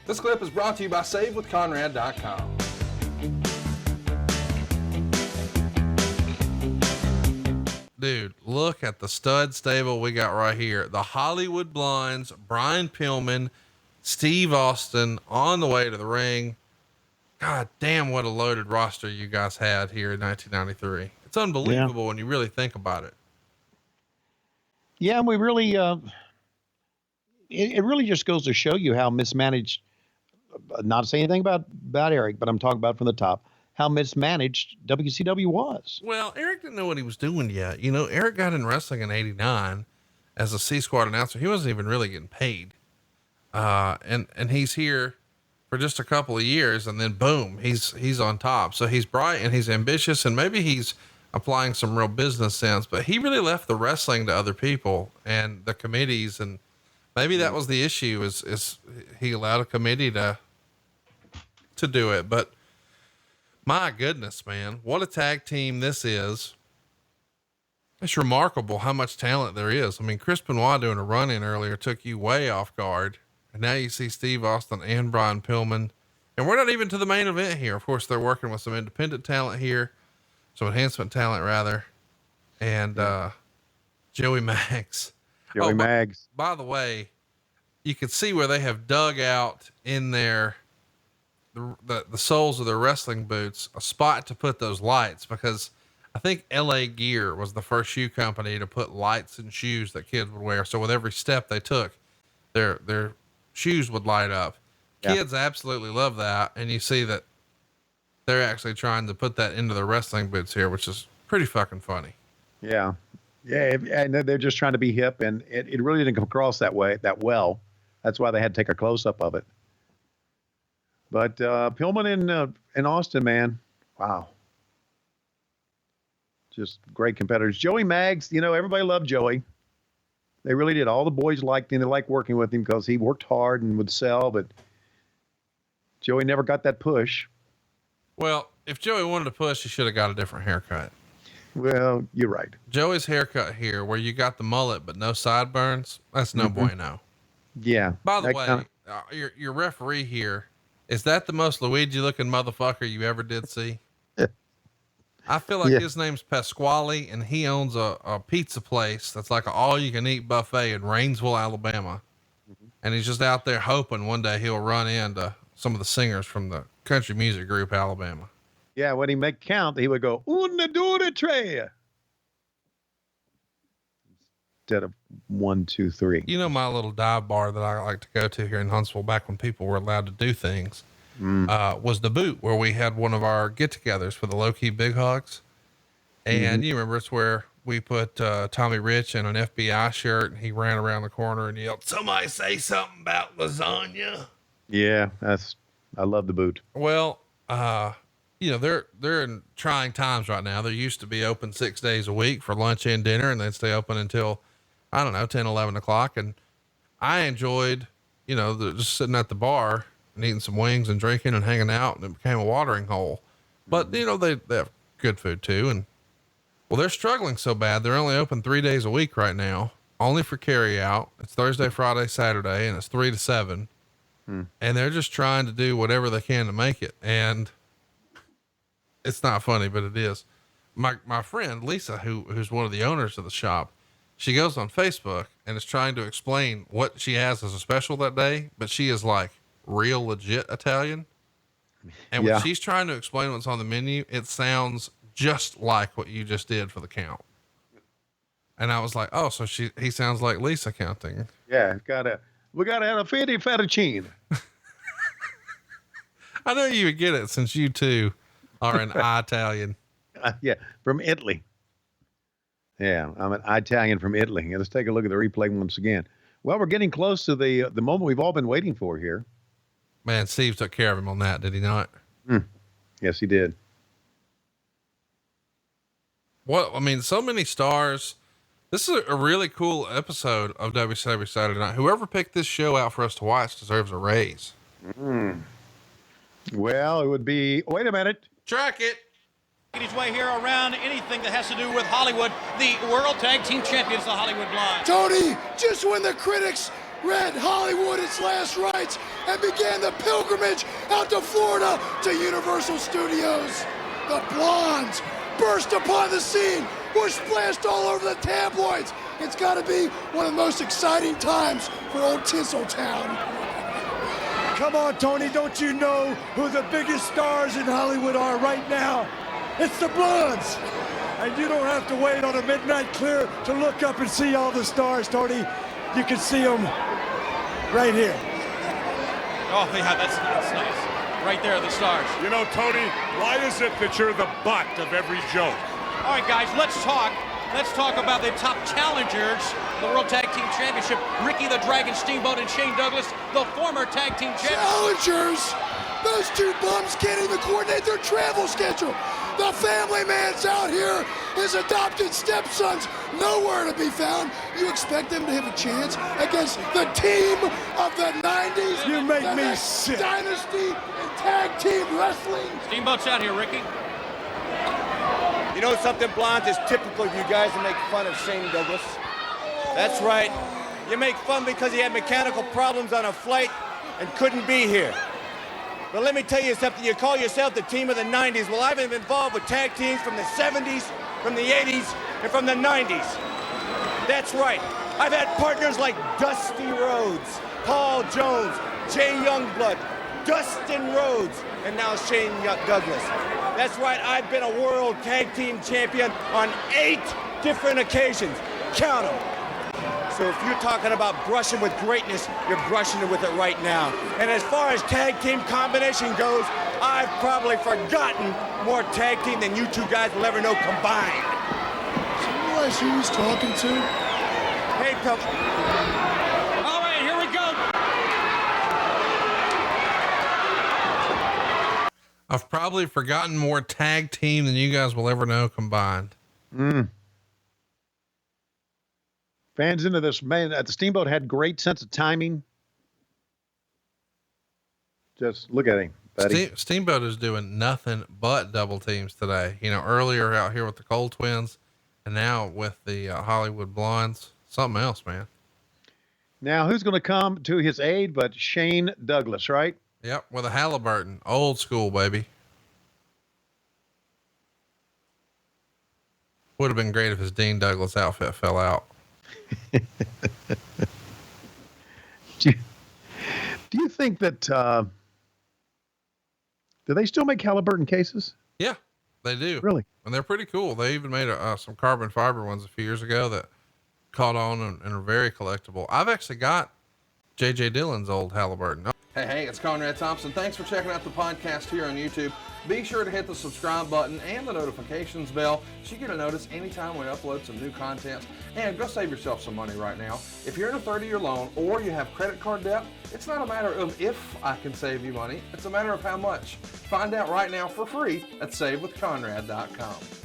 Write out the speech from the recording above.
This clip is brought to you by SaveWithConrad.com. Dude, look at the stud stable we got right here. The Hollywood Blondes, Brian Pillman, Steve Austin on the way to the ring. God damn, what a loaded roster you guys had here in 1993. It's unbelievable when you really think about it. Yeah, and we really, it really just goes to show you how mismanaged, not to say anything about Eric, but I'm talking about from the top, how mismanaged WCW was. Well, Eric didn't know what he was doing yet. You know, Eric got in wrestling in 89 as a C Squad announcer. He wasn't even really getting paid. And he's here for just a couple of years and then boom, he's on top. So he's bright and he's ambitious and maybe he's applying some real business sense, but he really left the wrestling to other people and the committees. And maybe that was the issue is he allowed a committee to do it. But my goodness, man, what a tag team this is. It's remarkable how much talent there is. I mean, Chris Benoit doing a run in earlier took you way off guard. And now you see Steve Austin and Brian Pillman, and we're not even to the main event here. Of course, they're working with some independent talent here, some enhancement talent rather. And, Joey Maggs. Joey Maggs. By the way, you can see where they have dug out in their, the soles of their wrestling boots, a spot to put those lights, because I think LA Gear was the first shoe company to put lights in shoes that kids would wear. So with every step they took, their shoes would light up. Yeah. Kids absolutely love that. And you see that they're actually trying to put that into their wrestling boots here, which is pretty fucking funny. Yeah. Yeah. And they're just trying to be hip, and it really didn't come across that well. That's why they had to take a close up of it. But, Pillman and Austin, man. Wow. Just great competitors. Joey Maggs, you know, everybody loved Joey. They really did. All the boys liked him. They liked working with him because he worked hard and would sell, but Joey never got that push. Well, if Joey wanted to push, he should have got a different haircut. Well, you're right. Joey's haircut here, where you got the mullet, but no sideburns. That's no bueno. Yeah. By the way, your referee here, is that the most Luigi looking motherfucker you ever did see? I feel like his name's Pasquale, and he owns a pizza place that's like an all-you-can-eat buffet in Rainsville, Alabama. Mm-hmm. And he's just out there hoping one day he'll run into some of the singers from the country music group Alabama. Yeah, when he make count, he would go, "Una, due, tre," instead of 1, 2, 3. You know, my little dive bar that I like to go to here in Huntsville back when people were allowed to do things. Was the Boot, where we had one of our get-togethers for the Low-Key Big Hogs. And you remember, it's where we put Tommy Rich in an FBI shirt, and he ran around the corner and yelled, "Somebody say something about lasagna." Yeah, I love the Boot. Well, you know, they're in trying times right now. They used to be open 6 days a week for lunch and dinner, and they'd stay open until, I don't know, 10, 11 o'clock. And I enjoyed, you know, just sitting at the bar and eating some wings and drinking and hanging out, and it became a watering hole. But, you know, they have good food too. And well, they're struggling so bad. They're only open 3 days a week right now, only for carry out. It's Thursday, Friday, Saturday, and it's 3 to 7. And they're just trying to do whatever they can to make it. And it's not funny, but it is. My friend Lisa, who's one of the owners of the shop, she goes on Facebook and is trying to explain what she has as a special that day, but she is like real legit Italian. And when she's trying to explain what's on the menu, it sounds just like what you just did for the count. And I was like, oh, so he sounds like Lisa counting. Yeah. We gotta have a fettuccine. I know you would get it, since you too are an Italian. Yeah. From Italy. Yeah. I'm an Italian from Italy. Let's take a look at the replay once again. Well, we're getting close to the moment we've all been waiting for here. Man, Steve took care of him on that, did he not? Yes, he did. Well, I mean, so many stars. This is a really cool episode of WCW Saturday Night. Whoever picked this show out for us to watch deserves a raise. Well, it would be, wait a minute. Track it. His way here around anything that has to do with Hollywood. The World Tag Team Champions, the Hollywood Blondes. Tony, just when the critics read Hollywood its last rites and began the pilgrimage out to Florida to Universal Studios. The blondes burst upon the scene, were splashed all over the tabloids. It's got to be one of the most exciting times for old Tinseltown. Come on, Tony, don't you know who the biggest stars in Hollywood are right now? It's the Blondes. And you don't have to wait on a midnight clear to look up and see all the stars, Tony. You can see them right here. Oh, yeah, that's nice. Right there, the stars. You know, Tony, why is it that you're the butt of every joke? All right, guys, let's talk. Let's talk about the top challengers, the World Tag Team Championship. Ricky the Dragon Steamboat and Shane Douglas, the former Tag Team Champions. Challengers! Those two bums can't even coordinate their travel schedule. The family man's out here. His adopted stepson's nowhere to be found. You expect them to have a chance against the team of the 90s? You make the me next sick. Dynasty in tag team wrestling? Steamboat's out here, Ricky. You know something, Blondes? It's typical of you guys to make fun of Shane Douglas. That's right. You make fun because he had mechanical problems on a flight and couldn't be here. But let me tell you something. You call yourself the team of the 90s. Well, I've been involved with tag teams from the 70s, from the 80s, and from the 90s. That's right. I've had partners like Dusty Rhodes, Paul Jones, Jay Youngblood, Dustin Rhodes, and now Shane Douglas. That's right. I've been a world tag team champion on 8 different occasions. Count them. So if you're talking about brushing with greatness, you're brushing it with it right now. And as far as tag team combination goes, I've probably forgotten more tag team than you two guys will ever know combined. Do you realize who he's talking to? Hey, come. All right, here we go. I've probably forgotten more tag team than you guys will ever know combined. Fans into this, man, the Steamboat had great sense of timing. Just look at him, buddy. Steamboat is doing nothing but double teams today. You know, earlier out here with the Cole twins and now with the Hollywood Blondes, something else, man. Now, who's going to come to his aid but Shane Douglas, right? Yep. With a Halliburton, old school, baby. Would have been great if his Dean Douglas outfit fell out. Do you think that, do they still make Halliburton cases? Yeah, they do. Really? And they're pretty cool. They even made some carbon fiber ones a few years ago that caught on and are very collectible. I've actually got JJ Dillon's old Halliburton. Hey, it's Conrad Thompson. Thanks for checking out the podcast here on YouTube. Be sure to hit the subscribe button and the notifications bell so you get a notice anytime we upload some new content. And go save yourself some money right now. If you're in a 30-year loan or you have credit card debt, it's not a matter of if I can save you money. It's a matter of how much. Find out right now for free at SaveWithConrad.com.